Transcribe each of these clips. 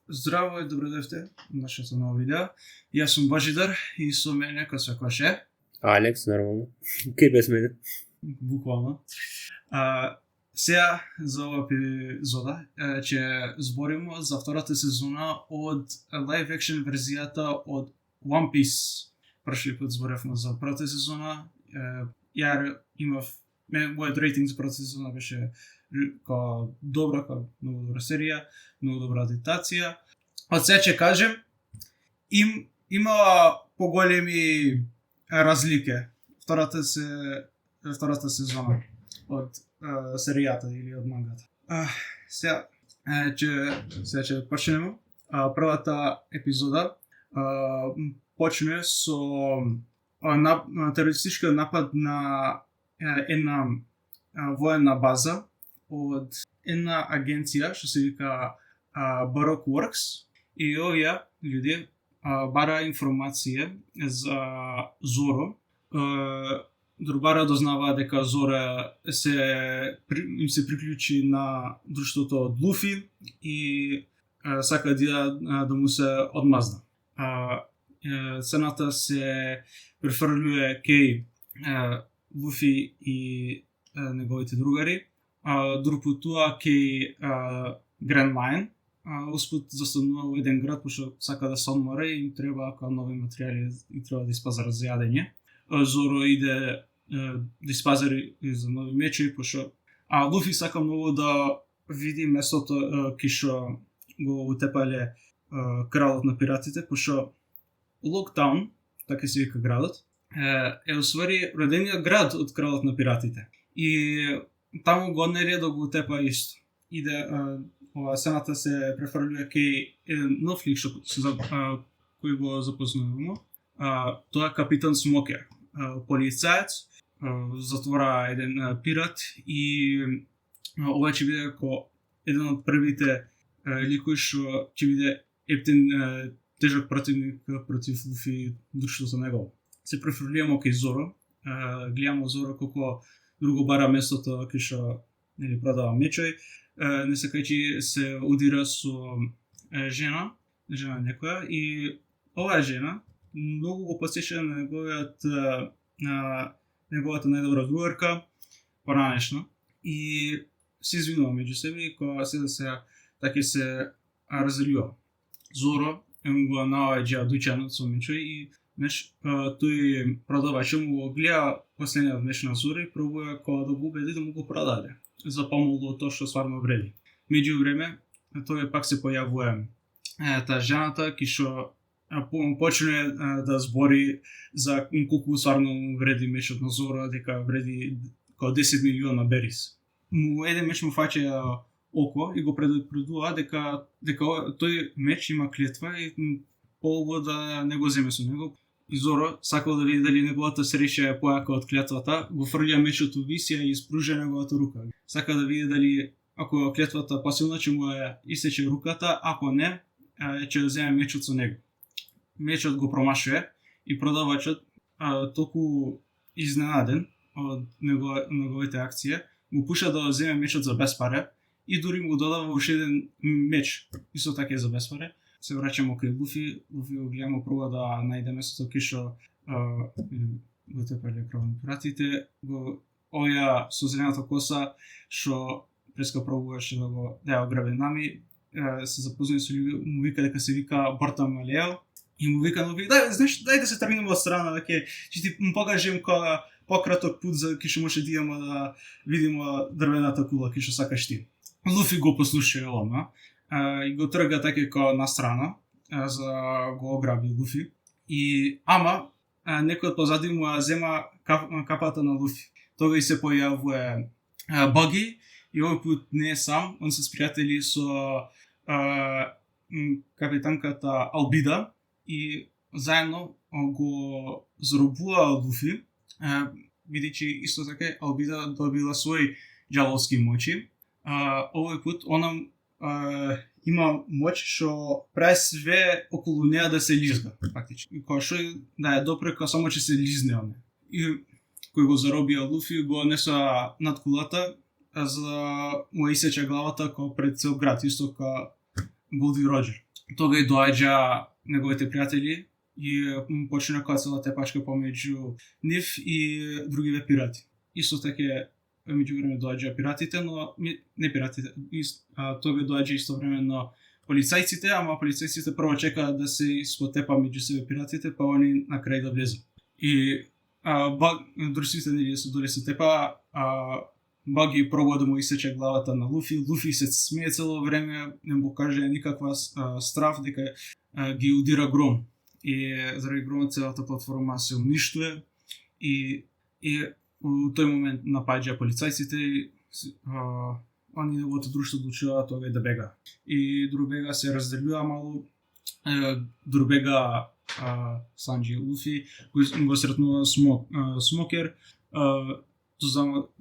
Здраво и добродојавте на нашето ново видео. Јас сум Божидар и со мене кој секогаш Алекс, нормално. Кај без мене? Буквално. Сега за ова епизода ќе збориме за втората сезона од live action верзијата од One Piece. Прошли пат зборевме за првата сезона. Ја имав мојот рейтинг за првата сезона беше како добра, како многу добра серија, многу добра адаптација. Од сега ќе кажем, има поголеми разлики втората сезона од серијата или од мангата. Сега ќе почнеме. Првата епизода почне со терористички напад на една военна база од една агенција што се вика Baroque Works, и овие луѓе бара информација за Зоро. Бара дознава дека Зоро им се приклучи на друштвото од Луфи и сака да му се одмазда. Цената се префрлюе кај Луфи и неговите другари. Друг путува кај Grand Line, успут застанува во еден град, пошто сака да се одмора и им треба како нови материјали и треба да испазара за јадење. Зоро иде да испазари за нови мечи, пошто Луфи сака многу да види местото кај што го утепале кралот на пиратите, пошто Локтаун, така се вика градот, е усвари родениот град од кралот на пиратите. И таму го однере да го утепа исто. Иде сцената се префрлюе кај еден нов лик кој го запознаваме. Тоа е капитан Смокер, полицаец, затвора еден пират и ова ќе биде како еден од првите ликови што ќе биде ептен тежок противник против Луфи и друштвото негово. Се префрлијаме кај Зоро, гледаме Зоро како друго бара местото кај што продава мечој, не сакајќи се удира со жена некоја, и оваа жена многу го потсече на неговата најдобра другарка поранешно и се извинува меѓу себе и кога се така се разделува. Зоро го наоѓа дуќанот со мечој и тој продавачот му го гледа последниот меч на Зоро и пробува кога да го убеди да му го продаде за помалку од тоа што стварно вреди. Меѓу време тој пак се појавува таа жената кој што почне да збори за колку стварно вреди мечот на Зоро, дека вреди како 10 милиона берис. Еден меч му фаќа око и го предупредува дека тој меч има клетва и полго да не го земе со него. И Зоро сакал да види дали неговата среќа е појака од клетвата, го фрлја мечот у висија и испружа неговата рука. Сака да види дали ако клетвата посилна ќе му исече руката, ако не, ќе земе мечот со него. Мечот го промашува и продавачот толку изненаден од неговите акција, го пуша да земе мечот за без пари и дури му додава уште еден меч, исто така за без пари. Се враќаме кај Луфи го гледаме прво да најде местото кај што го тепале кралот на пиратите, оваа со зелената коса што преска пробуваше да го грабе нами, се запозна со луѓе, му вика дека се вика Бартамалео и му вика дај да се тргнеме од страна, ќе ти му покажем кога пократок пат за кај што може да идеме да видиме дрвената кула кај што сакаш ти. Луфи го послуша одма и го трга така како на страна за го ограби Луфи. И ама некој од позади му зема капата на Луфи. Тога и се појавува Баги и овој пат не е сам, он се спријатели со капитанката Албида и заедно го заробува Луфи, бидејќи исто така Албида добила свој џаловски моќи. Овој пат она има моќ што прави све околу неа да се лизга, фактички. Кога што да ја допрека, само че се лизне оне. И кој го заробија Луфи, го неса над кулата за му исече главата како пред цел град, исто како Голди Роџер. тога и доаѓа неговите пријатели и почна која тепачка помеѓу нив и другиве пирати. Исто така меѓувреме доаѓа пиратите, но не пиратите, тога доаѓа истовремено полицајците, ама полицајците прво чекаат да се испотепа меѓу себе пиратите, па они на крај да влезат. И друсите нели се доле се тепа, Баги пробува да му исече главата на Луфи. Луфи се смее цело време, не му каже никаква страф дека ги удира гром. И заради громот целата платформа се уништува и у тој момент напаѓа полицајците и они неговото друштво одлучува тога да бега. И Дурбега се разделува малку. Дурбега Санџи и Луфи го сретнува Смокер.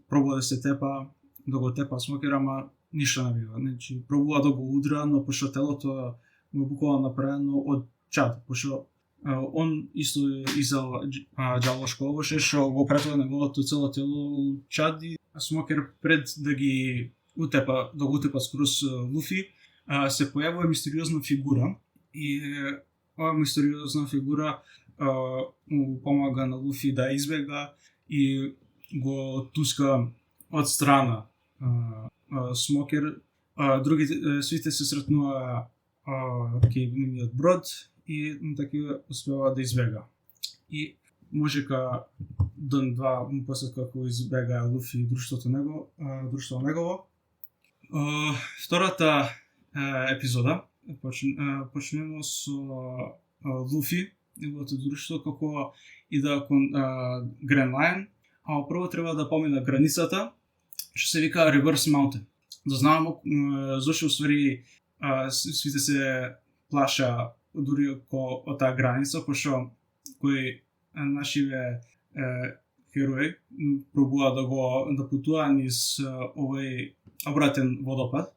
Пробува да се тепа, да го тепа Смокер, ама ништо не бива. Значи, пробува да го удра, но пошто телото му буквално направено од чад, пошто он исто изел џалошко овоше, што го претува неговото цело тело у чад и Смокер пред да ги утепа, да го утепа скроз Луфи, се појавува мистериозна фигура и оваа мистериозна фигура му помага на Луфи да избега и го туска од страна Смокер. Другите свите се сретнува кај нивниот брод и така успева да избега. И можека ден два после како избега Луфи и друштвото негово. Втората епизода почнемо со Луфи, неговото друштво како иде кон Гранд Лајн, а прво треба да помине границата, што се вика Reverse Mountain. Да знаеме зошто уствари свите се плаша дури од таа граница, пошто кои нашиве херои пробува да путува низ овој обратен водопад.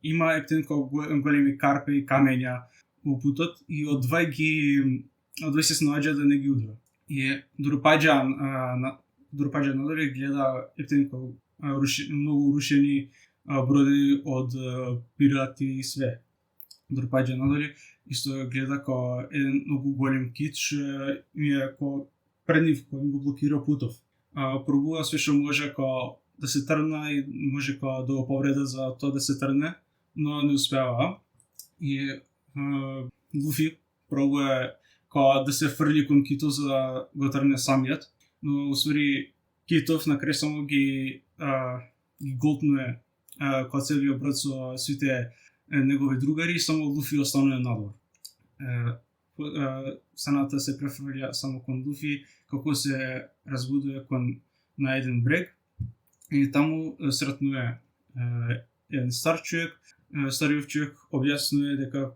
Има ептенко големи карпи и камења во путот и одвај се снаоѓа да не ги удра. И Дурпаѓа надоле гледа ептенко многу рушени броди од пирати и све. Дурпаѓа надоле исто гледа како еден многу голем кит што е пред нив кој го блокира путов. Пробува све што може да се трна и може да го повреда за тоа да се трне, но не успева. И Луфи пробува да се фрли кон китов за да го трне самиот, но усвари китов на крај само ги голтнуе целиот брод со сите негови другари и само Луфи останува надвор. Сцената се префрлја само кон Луфи како се разбудува на еден брег и таму сретнува еден стар човек. Стариот човек објаснува дека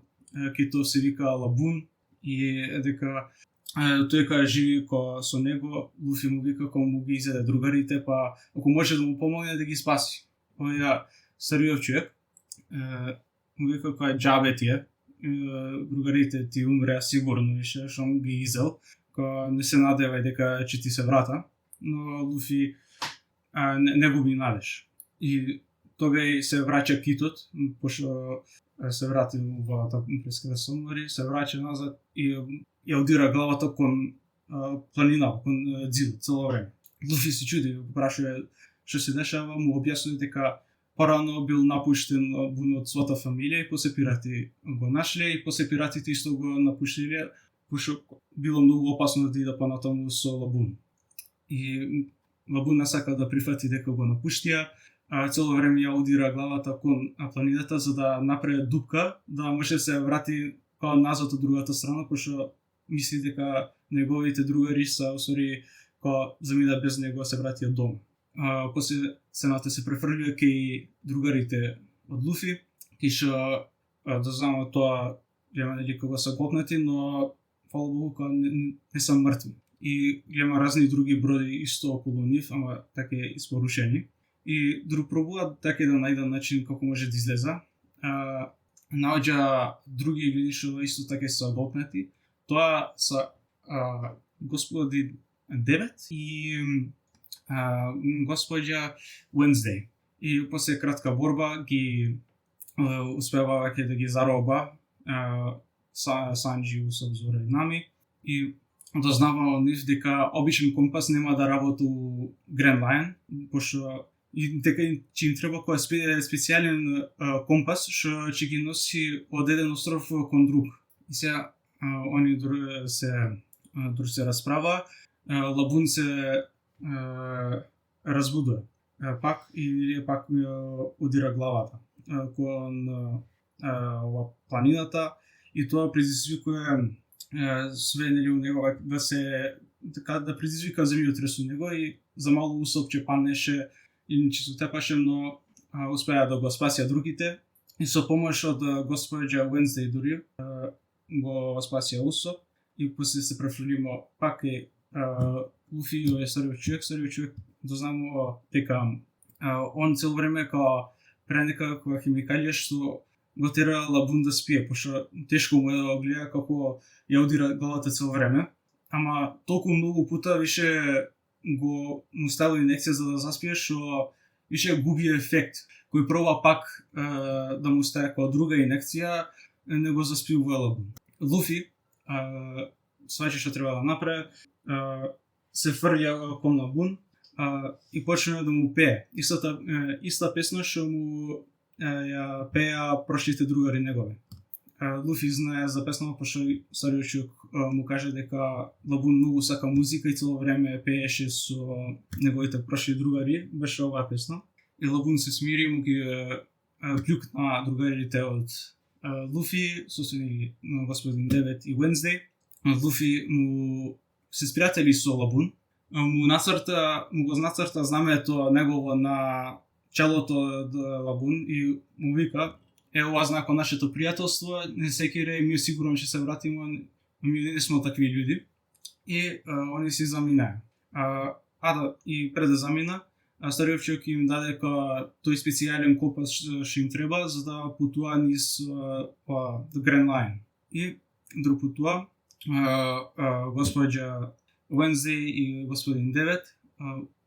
китов се вика Лабун и дека тој кога живи со него, Луфи му вика кога му ги изеде другарите, па ако може да му помогне да ги спаси. Овој стариот човек му вика кога џабе ти е, другарите ти умреа сигурно више, што му ги изел, кога не се надевај дека ќе ти се врата, но Луфи не губи надеж. И тога се враќа китот, пошто се врати во преската Сомори, се враќа назад и ја удира главата кон планина, кон ѕид цело време. Луфи се чуди, прашува што се дешава, му објаснува дека порано бил напуштен од својата фамилија и после пирати го нашле и после пиратите исто го напуштиле, пошто било многу опасно да иде понатаму со Лабун. И Лабун не сака да прифати дека го напуштија, цело време ја удира главата кон планината за да направи дупка, да може се врати назад од другата страна, пошто мисли дека неговите другари са усвари замина без него се вратија дома. После сцената се префрлија кај другарите од Луфи, кај што да знаме тоа има нели кога се готнати, но фала Богу не се мртви. И има разни други броди исто околу нив, ама така испорушени. И пробува така да најде начин како може да излеза. Наоѓа други луѓе што исто така се готнати. Тоа са господи Девет и господја Wednesday. И после кратка борба ги успева да ги зароба Санџи, Усоп, Зора и Нами, и дознава од нив дека обичен компас нема да работи у Grand Line, пошто и дека ќе им треба кој специјален компас што ќе ги носи од еден остров кон друг. И сега они се расправа, Лабун се разбудува пак и пак удира главата кон ова планината, и тоа предизвикува све нели у него да се така да предизвика земјотрес у него, и за мало Усоп ќе панеше и ќе се тепаше, но успеа да го спасија другите, и со помош од госпоѓа Wednesday дури го спасија Усоп, и после се префрлимо пак е Луфи е стариот човек дознamo дека он цело време као прави некаква химикалија што го тера Лабун да спие, пошто тешко му е да гледа како ја удира главата цело време, ама толку многу пута више го му ставил инекција за да заспие, што више губи ефект. Кој проба пак да му стави како друга инекција, не го заспиува Лабун. Луфи сваќа што треба да направи, се фрлја кон Лабун и почна да му пее. Иста песна што му ја пеа прошлите другари негови. Луфи знае за песната, пошто стариот човек му каже дека Лабун многу сака музика и цело време пееше со неговите прошли другари, беше оваа песна. И Лабун се смири, му ги клюкна другарите од Луфи, соседни господин Девет и Wednesday. Луфи му се спријатели со Лабун, му го нацрта знамето негово на челото од Лабун и му вика: ова знак од нашето пријателство, не се кире, ми сигурно ќе се вратиме, ми не сме такви људи. И они си заминаа. И пред да замина, стариот човек им даде тој специјален компас што им треба за да путува низ The Grand Line. И друг путува госпоѓа Wednesday и господин Девет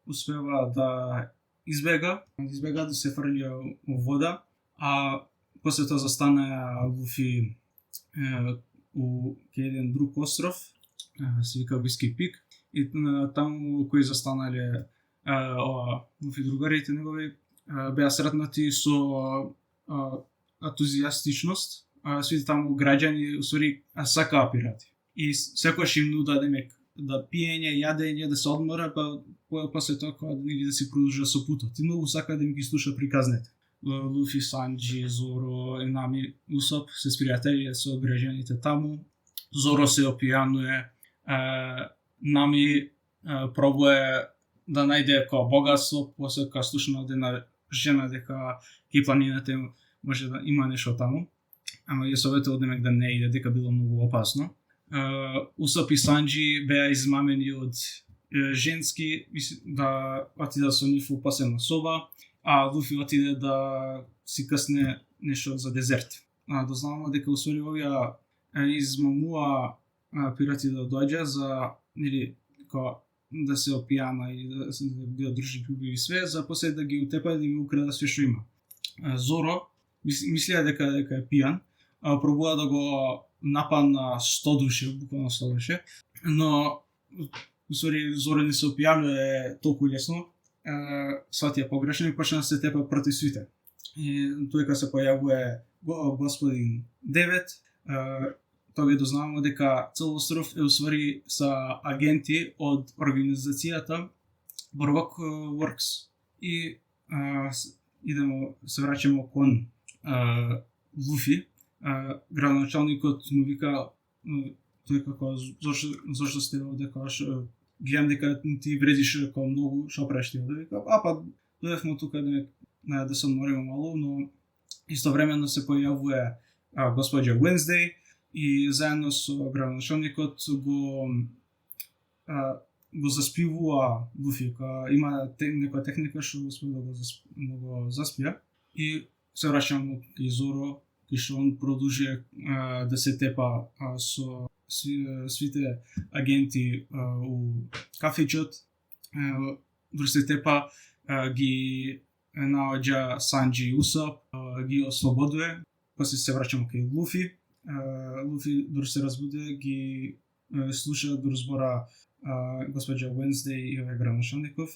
успева да избега да се фрли у вода, а после тоа застана Луфи у еден друг остров, се вика Whiskey Peak, и таму кои застанале Луфи другарите негови беа сретнати со ентузијастичност. Сите таму граѓани усвари сакаа пирати. И секојаш им нуда да пиење, јадење, да се одмора, па после тоа да си продолжува со путот. И многу сака да им ги слуша приказните. Луфи, Санџи, Зоро и Нами, Усоп се спријателија со граѓаните таму. Зоро се опијанува, Нами пробува да најде како богатство, после кога слушна од една жена дека ки планината може да има нешто таму, ама ја советува да не иде, дека било многу опасно. Усоп и Санџи беа измамени од женски да отиде со нив у посебна соба, а Луфи отиде да си късне нешто за дезерт. Дознаваме дека усвари овие измамува пирати да доаѓа за да се опијана и да дружи љуби и све, за после да ги утепа и да ги украда све што има. Зоро мислија дека е пијан, пробува да го нападна 100 души, буквално 100 души, но усвари Зоро не се опијанува толку лесно, сватија погрешно и почна да се тепа против свите. И тој се појавува господин Девет, тоа ги дознаваме дека цел остров е усвари са агенти од организацијата Boardwalk Works. И се враќаме кон Луфи. Градоначалникот му вика, тој како зошто сте овде, гледам дека ти вредиш како многу, шо правиш ти овде? Вика, дојдевме тука да се одмориме мало, но истовремено се појавува госпоѓа Wednesday и заедно со градоначалникот го заспивува Луфи, има некоја техника што да го заспија, и се враќам и Зоро, и што он продолжи да се тепа со свите агенти у кафичот, дори се тепа, ги наоѓа Санџи и Усоп, ги ослободува, после се враќам кај Луфи, Луфи дури се разбуди, ги слуша дури збора госпоѓа Wednesday и овој градоначалников,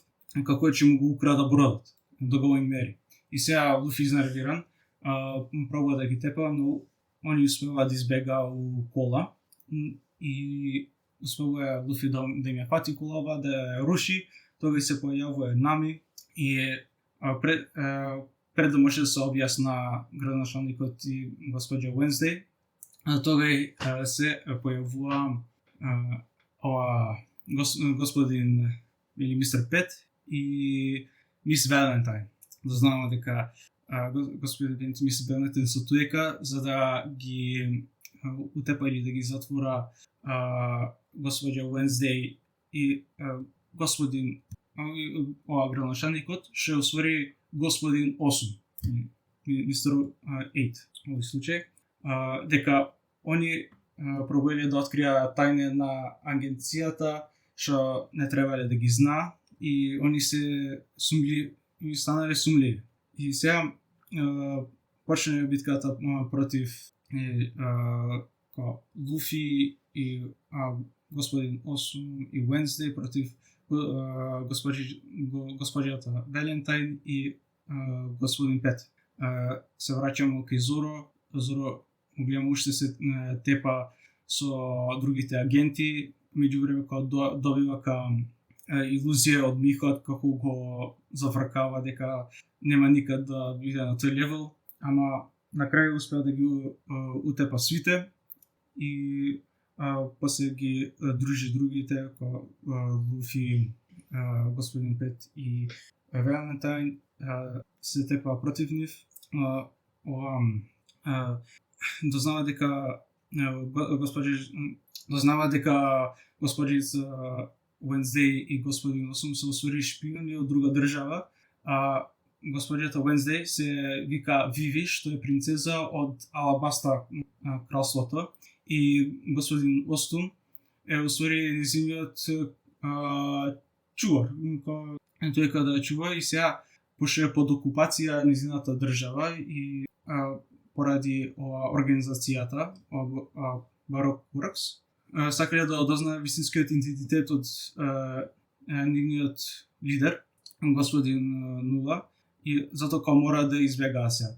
како е че му го украда бродот до големи мери. И сега Луфи изнервиран, пробува да ги тепа, но они успева да избега у кола и успева Луфи да им ја фати колава, да ја руши. Тогаш се појавува Нами и пред да може да се објасна градоначалникот и госпоѓа Wednesday, тогаш се појавува господин или мистер Пет и мис Валентайн. Дознаваме дека господин мис Валентайн се туека за да ги утепа или да ги затвора госпоѓа Wednesday и господин градоначалникот ше освори господин 8, мистер 8 овој случај, дека они пробувале да откријат тајне на агенцијата што не требале да ги знаа и они се сумли и станале сумливи. И сега почна битката против Луфи и господин 8 и Wednesday против госпоѓата Валентайн и господин Пет. Се враќамо кај Зоро. Зоро гледам уште се тепа со другите агенти, меѓувреме кога добива илузија од Михот како го зафркава дека нема никад да биде на тој левел, ама на крај успеа да ги утепа свите и после ги дружи другите како Луфи, господин Пет и Валентайн се тепа против нив. Дознава дека госпоѓица Wednesday и господин 8 се освори шпиони од друга држава, а госпоѓата Wednesday се вика Виви, што е принцеза од Алабаста кралството, и господин 8 е освори низиниот чувар, тој каде чува и сега пошто е под окупација низината држава и поради организацијата Барок Works, сакале да дознае вистинскиот идентитет од нивниот лидер, господин Нула, и затоа кога мора да избегаа се.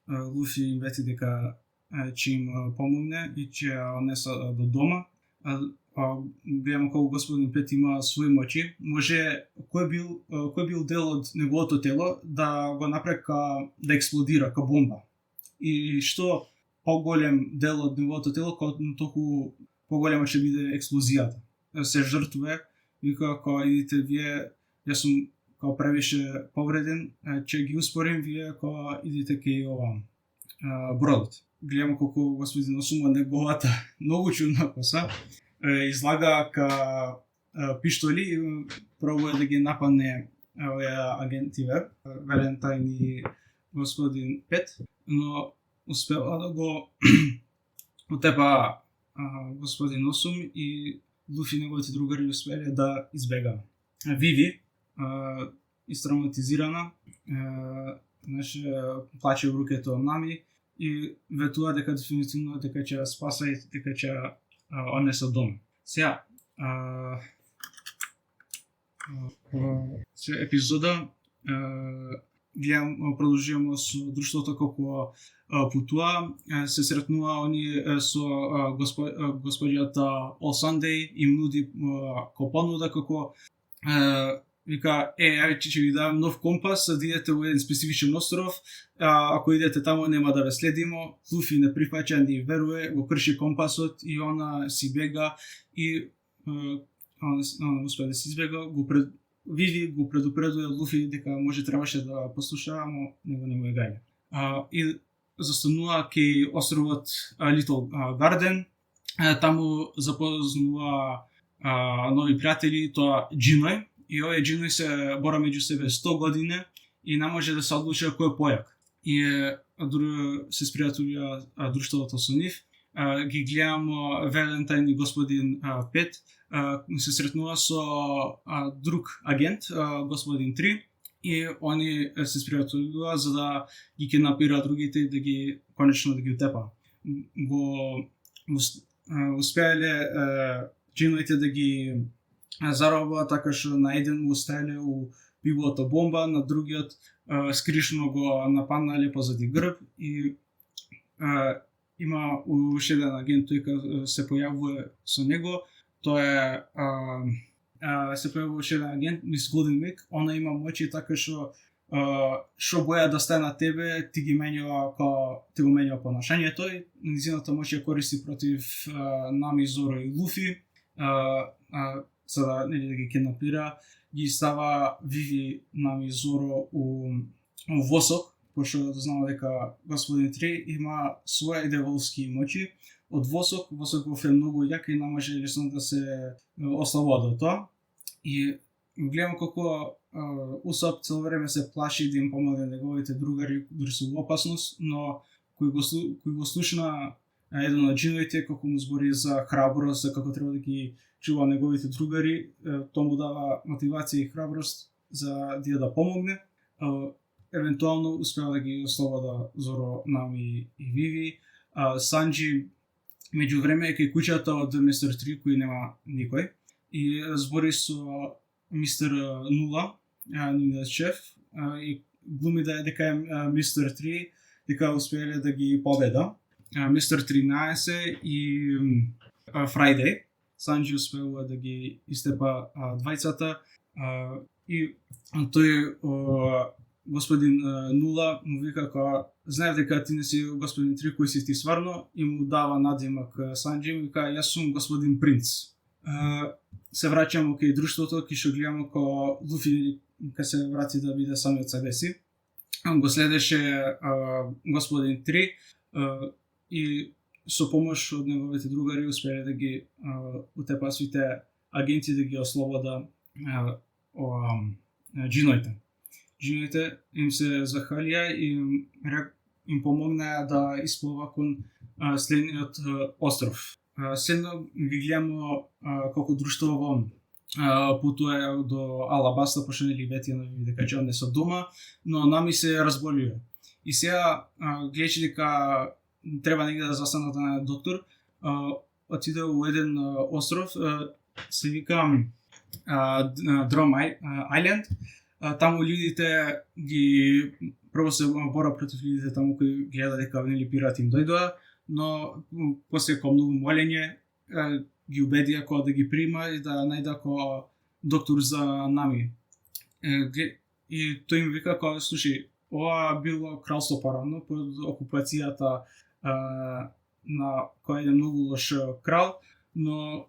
Луфи им вети дека ќе им помогне и ќе ја однесе до дома. Гледаме колку господин Пет има своји моќи. Може кој бил дел од неговото тело да го направи да експлодира ка бомба. И што поголем дел од неговото тело, толку поголема ќе биде експлозијата. Се жртвува, вика кога идите вие, јас сум кога превише повреден, ќе ги успорим вие кога идите кај бродот. Гледаме колку господин Осума неговата многу чудна коса излага ка пиштоли и пробува да ги нападне овие агентиве, Валентайн и господин Пет, но успева да го утепа господин 8 и Луфи и неговите другари успеле да избега. Виви, истравматизирана, плаче во руките од Нами и ветува дека дефинитивно дека ќе спаса и дека ќе однесе дома. Сега, епизода гледам, продолжуваме со друштвото како путува, се сретнува они со господјата All Sunday, им нуди понуда како вика, ќе ви дадам нов компас, да идете во еден специфичен остров, ако идете таму нема да ве следимо. Луфи не прифаќа, не верува, го крши компасот и она си бега и успеа да се избега, Виви го предупредува Луфи дека може требаше да послуша, но него не му е гаѓа. И застанува кај островот Little Garden, таму запознува нови пријатели, тоа Джиној, и овој Джиној се бора меѓу себе 100 години и не може да се одлучи кој е појак. И се спријателија друштвото со нив. Ги гледамо Валентайн и господин Пет, се сретнува со друг агент, господин 3, и они се спријателува за да ги киднапираат другите и да ги конечно да ги утепа. го успеале джиновите да ги заробат, така што на еден му оставиле у пивото бомба, на другиот скришно го нападнале позади грб и има уште еден агент тој се појавува со него. Тоа е се појавува уште еден агент, Мис Голден Мик. Она има моќи така што боја да стане на тебе, ти го менјава понашањето и низината моќ ја користи против Нами, Зоро и Луфи, за да ги киднапира, ги става Виви, Нами, Зоро у восок, пошто да знаме дека господин 3 има своја деволски моќи од восок. Восоков е многу јак и не може лесно да се ослободи од тоа. И гледам како Усоп цело време се плаши да им помогне неговите другари, дури се во опасност, но кој го слушна еден од джиновите како му збори за храброст, за како треба да ги чува неговите другари, тоа му дава мотивација и храброст за да помогне. Евентуално успеа да ги ослобода Зоро, Нами и Виви. Санџи меѓу време е кај куќата од Мистер 3 кој нема никој и збори со Мистер 0, нивниот шеф, и глуми дека е Мистер 3, дека успеале да ги победа. Мистер 13 и Фрајдеј. Санџи успеува да ги истепа двајцата и тој господин 0 му вика дека знаев дека ти не си господин 3, кој си ти сварно, и му дава надимак Санџи и вика јас сум господин Принц. Се враќамо кај друштвото, кај што гледаме како Луфи кај се врати да биде сами од себе си. Го следеше господин 3 и со помош од неговите другари успеале да ги утепа сите агенти, да ги ослобода джиноите. Джиноите им се захалија и им помогнаа да исплува кон следниот остров. Следно ги гледаме колку друштво путува до Алабаста, пошто нели Ветина дека Џон не со дома, но Нами се разболува. И сега гледачи дека треба негде да застанат на доктор, отиде у еден остров, се вика Дром Ајленд. Таму луѓите ги прво се бора против луѓите таму кои гледа дека нели пирати им дојдоа, но после ко многу молење ги убедија кога да ги прима и да најда ко доктор за Нами. И тој им вика кога слушај, ова било кралство порано под окупацијата на кој е многу лош крал, но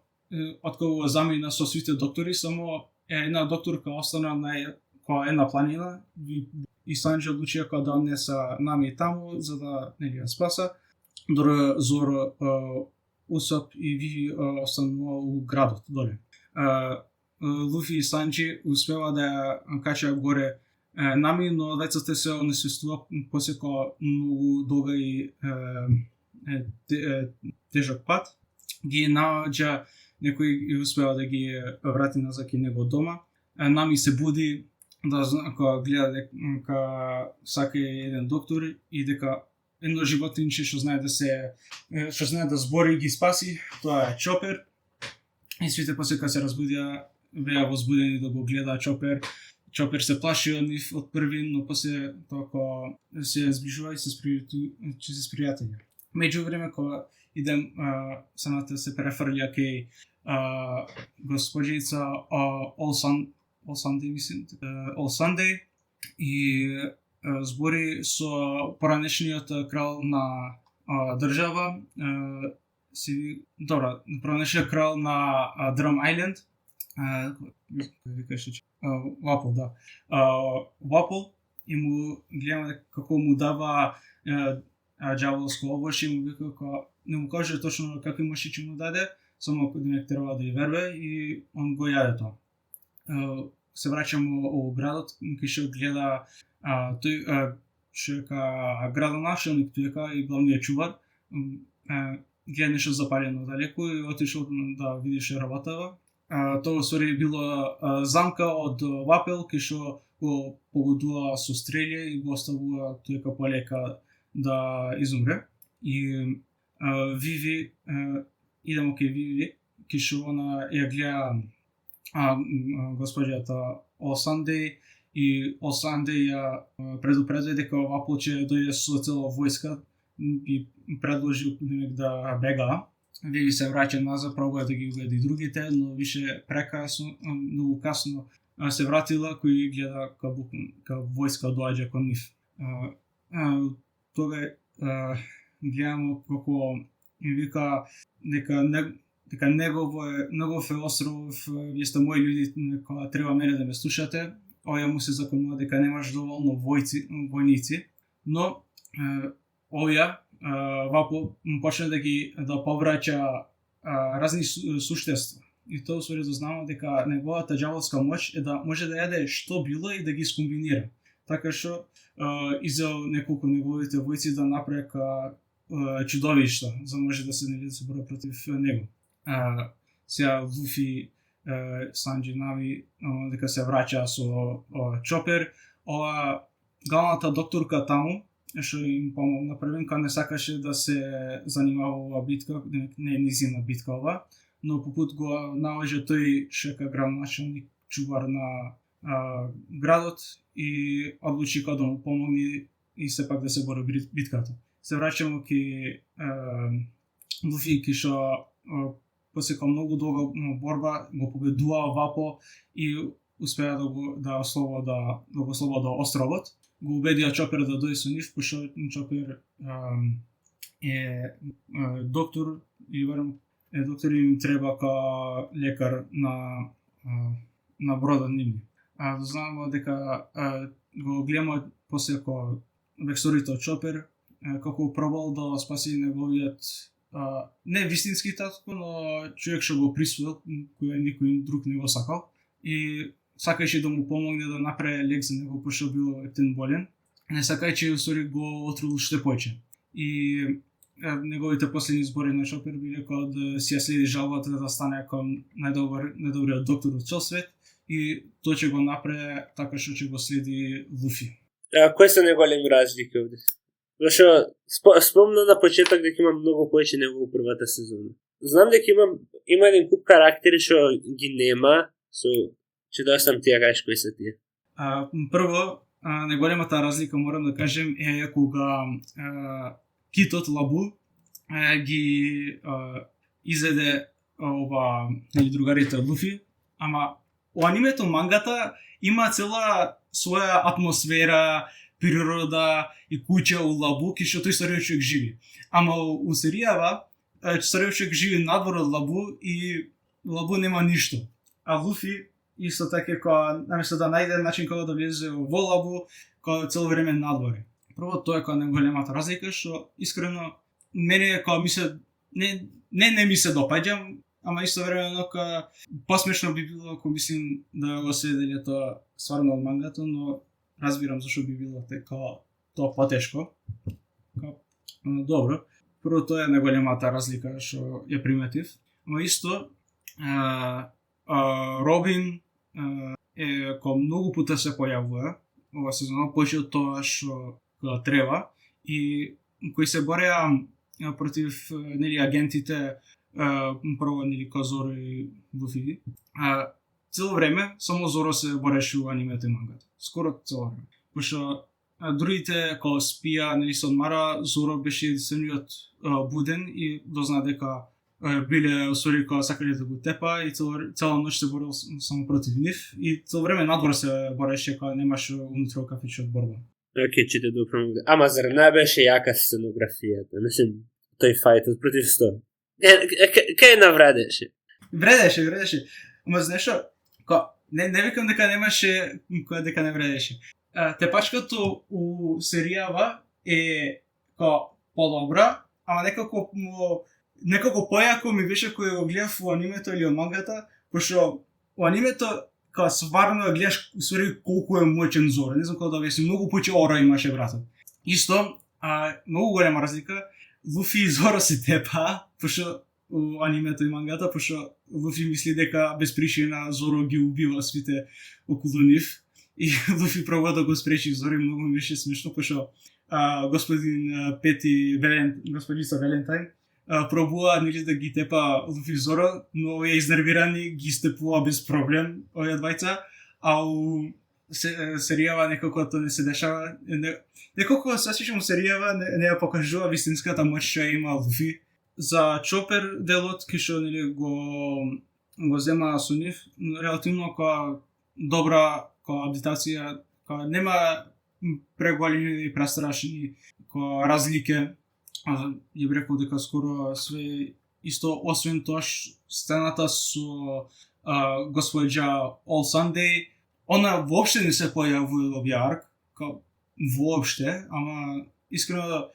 откога замина со сите доктори, само една докторка остана на една планина и Санџи одлучија кога да однеса Нами таму за да нели ја спаса. Дора Зоро, Усоп и Виви останува у градот доле. Луфи и Санџи успева да кача горе Нами, но двајцата се онесвестува после кога многу долга и тежок пат. Ги наоѓа некој и успева да ги врати назад кај него дома. Нами се буди кога гледа дека сака еден доктор и дека едно животинче што знае да збори и ги спаси, тоа е Чопер. И сите после кога се разбудија беа возбудени да го гледа Чопер. Чопер се плаши од нив од први, но после тоа кога се зближува и се спријатели. Меѓу време кога идем самата се префрлја кај госпоđица All Sunday и збори со поранешниот крал на држава, поранешниот крал на Дром Ајленд, Вапол, да. Вапол, и му гледаме како му дава џаволско овошје, му вика како не му каже точно какви мошичи му даде, само дека треба да ја вербе и он го јаде тоа. Се враќаме во градот, кај што гледа тој што е градоначелник, тој е и главниот чувар, гледа нешто запалено далеку и отишол да види што работава. Тоа сори било замка од Вапел, кај што го погодува со стрелја и го оставува тој полека да изумре. И Виви, идемо кај Виви, ки што она ја гледа госпоѓата Осандеј, и Осандеј ја предупредува дека овапо ќе дојде со цела војска и предложи да бега. Виви се враќа назад, пробува да ги угледа и другите, но више прекасно, многу касно се вратила, кој гледа ка војска доаѓа кон нив. Тога гледамо како им вика дека негов е остров, вие сте мои луѓе, кога треба мене да ме слушате. Овој му се законува дека немаш доволно војници, но овој вапо почне да повраќа разни суштества. И тоа се дознава дека неговата џаволска моќ е да може да јаде што било и да ги скомбинира. Така што изел неколку неговите војци да направи чудовишта, за може да се бори против него. Сега Луфи, Санџи, Нави дека се враќа со Чопер. Ова главната докторка таму што им помогна првен, кога не сакаше да се занимава ова битка, не е низина битка ова, но по пут го наложи тој шека градоначалник, чувар на градот, и одлучи да му помогне и сепак да се бори битката. Се враќамо ки Луфи, ки што после многу долга борба го победува Вапо и успеа да го ослобода островот. Го убедија Чопер да дојде со нив, пошто Чопер е доктор и доктор им треба ка лекар на бродот нивни. Знаеме дека го гледаме после ко вексторите од Чопер, како пробал да спаси неговиот не вистински татко, но човек што го присвоил, кој никој друг не го сакал, и сакајќи да му помогне да направи лек за него, пошто бил ектен болен. Не сакајќи усори го отрул уште повеќе. И неговите последни збори на Чопер биле како да си ја следи жалбата да стане како најдобриот доктор од цел свет, и тоа ќе го направи така што ќе го следи Луфи. Кои се неголеми разлики овде? Зашо спомна на почеток дека има многу повеќе него во првата сезона. Знам дека има еден куп карактери што ги нема, че да сам ти ја кажеш кои се тие. Прво, неголемата разлика морам да кажем е кога китот Лабу ги изведе другарите од Луфи, ама во анимето мангата има цела своја атмосфера, природа и куќа у Лабу, ки што тој стариот човек живи. Ама у серијава стариот човек живи надвор од Лабу и Лабу нема ништо. А Луфи исто така кога наместо да најде начин како да влезе во Лабу, кога цело време надвор. Прво тоа е кога неголемата разлика, што искрено мене кога не ми се допаѓа, ама исто времено кога посмешно би било ако мислим да го следеле тоа стварно од мангато, но разбирам зашо би било така тоа потешко. Добро. Прво тоа е неголемата разлика што ја приметив. Ама исто Робин е кој многу пута се појавува ова сезона, повеќе од тоа што треба, и кои се бореа против агентите, прво кој Зоро и Луфи. Цело време само Зоро се бореше во анимето и мангата. Скоро цело време. Пошто другите кој спија, се одмара, Зоро беше единствениот буден и дозна дека биле усвори кога сакале да го тепа и цела ноќ се борел само против нив и цело време надвор се бореше кога немаше унутро кафичот борба. Чите допремо. Ама зар не беше јака сценографијата? Мислим, тој фајтот против 100. Кај навредеше? Вредеше. Ама знаеш што? Не викам дека немаше дека не вредеше. Тепачкото у серијава е подобра, ама некако појако ми беше кој го гледав во анимето или во мангата, пошто во анимето кога сварно ја гледаш усвари колку е моćен Зоро. Не знам како да објаснам, многу повеќе ора имаше братот. Исто, многу голема разлика, Луфи и Зоро се тепа, пошто во анимето и мангата, пошто Луфи мисли дека без причина Зоро ги убива сите околу нив и Луфи пробува да го спречи Зоро, и многу ми беше смешно, пошто господица Валентајн пробува нели да ги тепа Луфи Зоро, но овие изнервирани ги степува без проблем овие двајца, а у серијава некако тоа не се дешава. Некако се сеќавам серијава не ја покажува вистинската моќ што има Луфи. За Чопер делот кишо нели го зема со нив релативно која добра која адаптација, која нема преголеми и престрашни која разлike. Ја би рекол дека скоро све исто, освен тоа сцената со господја All Sunday, она воопште не се појавува во арк, воопште, ама искрено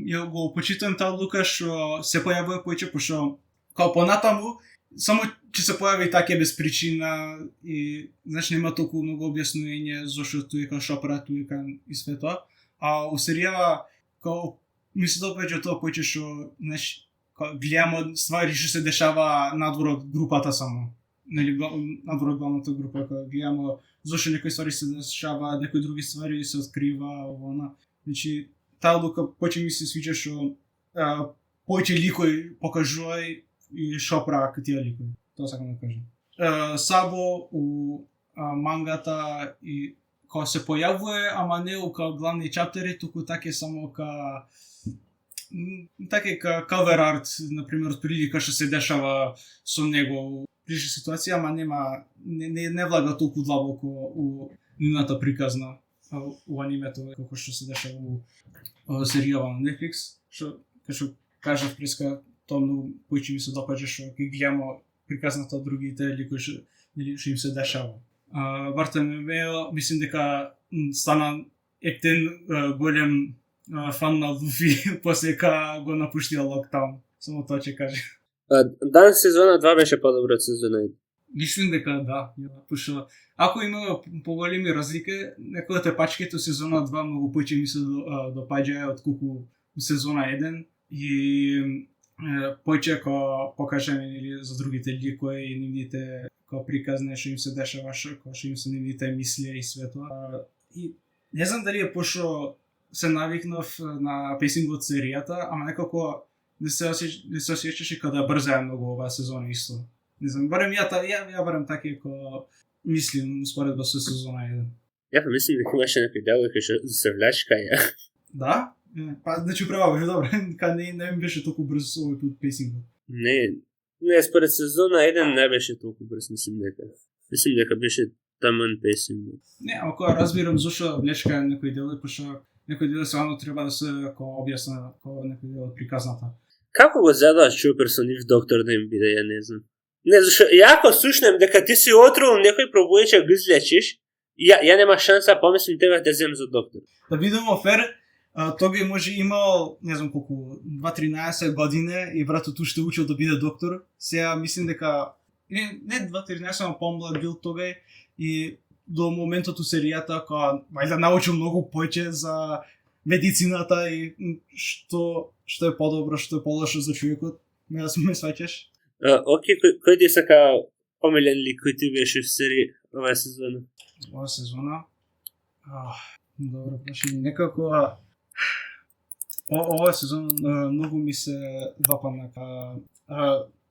ја го почитувам таа одлука што се појавува повеќе, пошто понатаму само ќе се појави така без причина и значи нема толку многу објаснување зошто тука што прави тука и све тоа. А у серијава ми се допаѓа тоа повеќе што знаеш гледамо ствари што се дешава надвор од групата само. Нели надвор од главната група, кога гледамо зошто некои ствари се дешава, некои други ствари се открива, она. Значи таа одлука повеќе ми се свиѓа што повеќе ликои покажувај и што прават тие ликои. Тоа сакам да кажам. Сабо у мангата и кога се појавува, ама не као главни чаптери, туку така само така cover art, например, прилика што се дешава со него прилична ситуација, ама не влага толку длабоко у нивната приказна у анимето како што се дешава у серијава на Netflix, што кажав преска, тоа многу повеќе ми се допаѓа што ќе гледаме приказната од другите ликои што им се дешава. Бартоломео мислам дека стана ектен голем фан на Луфи после ка го напуштија локтаун. Само тоа ќе кажа. Дан сезона 2 беше подобро од сезона 1. Мислам дека да, пошто ако има поголеми разлики, некои од тепачките сезона 2 многу повеќе ми се допаѓаја отколку у сезона 1 и повеќе кога покажеме нели за другите ликови и нивните кога приказне што им се дешава, што им се нивните мисли и све тоа. И не знам дали е пошто се навикнав на песингот серијата, ама некако не се осеќаше кога брзаја многу оваа сезона исто. Не знам, барем ја барем така како мислим споредба со сезона 1. Ја мислам дека имаше некој дел кој што се влачкаја. Да? Па значи право, добро, кога не ми беше толку брз овој пат песингот. Не, според сезона 1 не беше толку брз, мислам дека беше таман песингот. Не, ама кога разбирам зошто влечкаја некој дел, пошто некој дел само треба да се објасна како некој дел од приказната. Како го задава Чопер со нив доктор да им биде, ја не знам. Не, зашто јако слушнем дека ти си отрувал некој пробујача го излечиш, ја нема шанса помислим тебе да земам за доктор. Да бидеме фер, тој може имал, не знам колку, 2-13 години и братот уште учил да биде доктор. Сега мислим дека не 2-13, ама помлад бил тогај и до моментот у серијата кога вајда научил многу повеќе за медицината и што е подобро, што е полошо за човекот. Ме сваќаш? Окей, кој ти сака омилен лик кој ти беше в серија оваа сезона? Оваа сезона? Добро прашање. Некако оваа сезона многу ми се допадна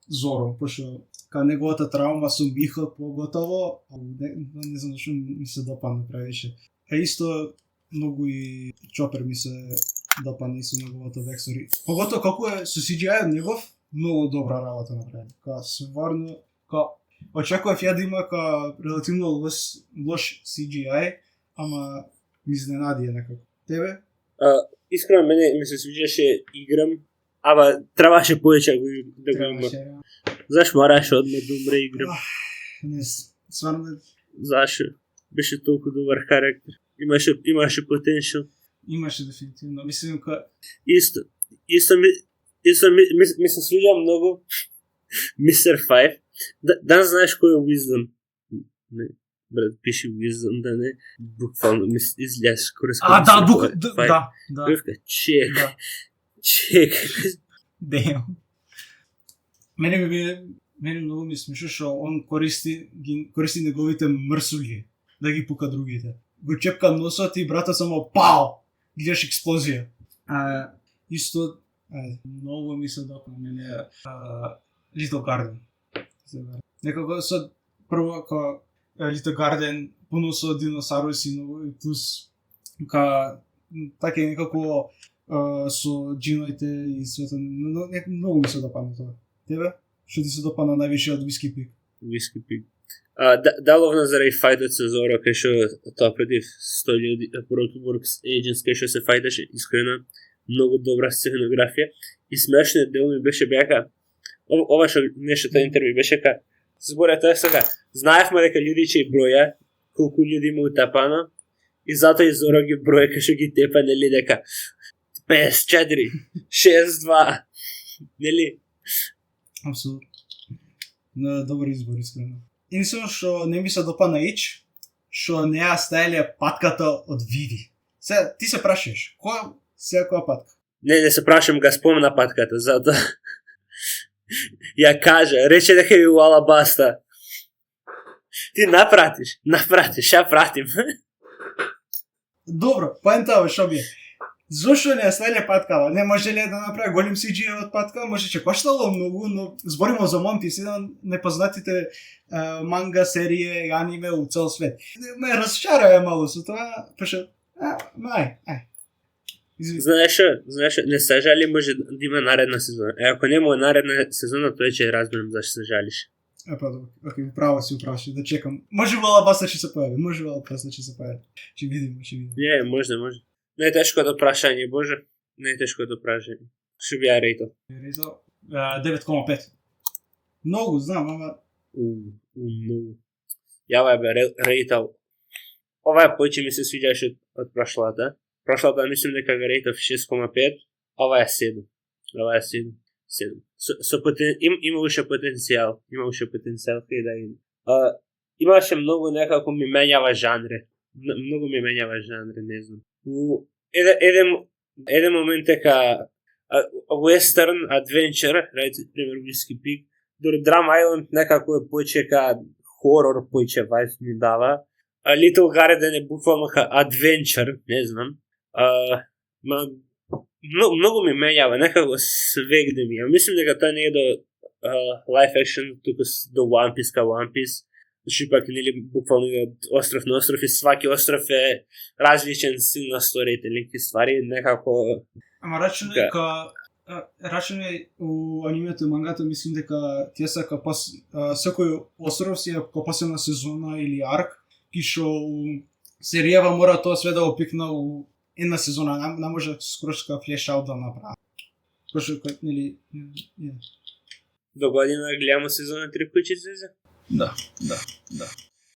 Зоро, пошто неговата травма со Миха поготово, не знам зашто ми се допадна правише. Исто многу и Чопер ми се допадна и со неговата бекстори. Поготово како е со CGI негов, многу добра работа направи. Стварно, очекував ја да има релативно лош CGI, ама ми изненадија некако. Тебе? Искрено мене ми се свиѓаше играм, ама требаше повеќе да го има. Зашто мораше одма да умре играм? Не, стварно. Зашто? Беше толку добар карактер. Имаше потенцијал. Имаше дефинитивно. Мислам Исто ми се свиѓа многу Мистер 5. Да знаеш кој е Wisdom? Не, брат, пиши Wisdom, да не. Буквално ми излез кореспонденција. Да. Бивка, чек. Damn. Мене многу ми смешно што он користи неговите мрсуги да ги пука другите. Го чепка носот и брата само пау! Гледаш експлозија. Исто Многу ми се допна мене Little Garden. Некако со прво ка Little Garden пуно со диносауруси и плюс така некако со джиновите и свето, многу ми се допадна тоа. Тебе? Што ти се допадна највише од Whiskey Peak? Whiskey Peak. Деловно заради фајтот со Зоро, кај што тоа против 100 луѓе, Works Agents, кај што се фајташе, искрено, многу добра сценографија. И смешниот дел ми беше беа, ова што нештото интервју беше ка, зборот тоа сега, знаевме дека луѓе ќе броја колку луѓе има утапано, и затоа и Зоро ги броја кај што ги тепа, нели, дека 54, 62, нели? Апсолутно. Добар избор, искрено. Единствено што не ми се допадна што не ја стаеле патката од Виви. Се, ти се прашаш, која патка? Не се прашам, га спомна патката, затоа ја кажа, рече дека ви Алабаста. Ти напратиш, ја пратим. Добро, поентава што би е. Зошто не ја стаеле паткава? Не може ли да направи голем CG од патка? Може че коштало многу, но зборимо за One Piece, еден непознатите манга, серие, аниме у цел свет. Ме разчарава малу со тоа, пошто, Знаеш, не се жали, може да има наредна сезона. Ако нема наредна сезона, тоа ќе разберам зашто се жалиш. Окей, право си, да чекам. Може Алабаста ќе се појави, Ќе видиме. Не, може. Не е тешко да прашање, Боже. Не е тешко да прашање. Што би ја рейтал? 9,5. Многу, знам, ама... Многу. Ја бе рейтал. Ова поќе ми се свиѓаше од прошлата. Прошлата мислам дека го рейтав 6,5. Ова е 7. 7. Имаше потенцијал. Кај да има. Имаше многу некако ми менјава жанре. Не знам. Еден момент дека Western Adventure, пример Whiskey Peak, дори Drum Island некако е поќе ка хорор, поќе вајс ми дава. Little Garden е буквално ка Adventure, не знам. Многу ми менјава, некако свегде ми. Мислам дека тоа не е до live action, туку до One Piece ка One Piece. Значи пак нели буквално од остров на остров и сваки остров е различен стил на сторителинг и ствари некако. Ама рачуне у анимето и мангата мислам дека тие се ка секој остров си е ка посебна сезона или арк, ки што серијава мора тоа све да опикна у една сезона, не може скоро ка флеш аут да направи. Пошто нели до година гледаме сезона 3 кој ќе излезе? Да.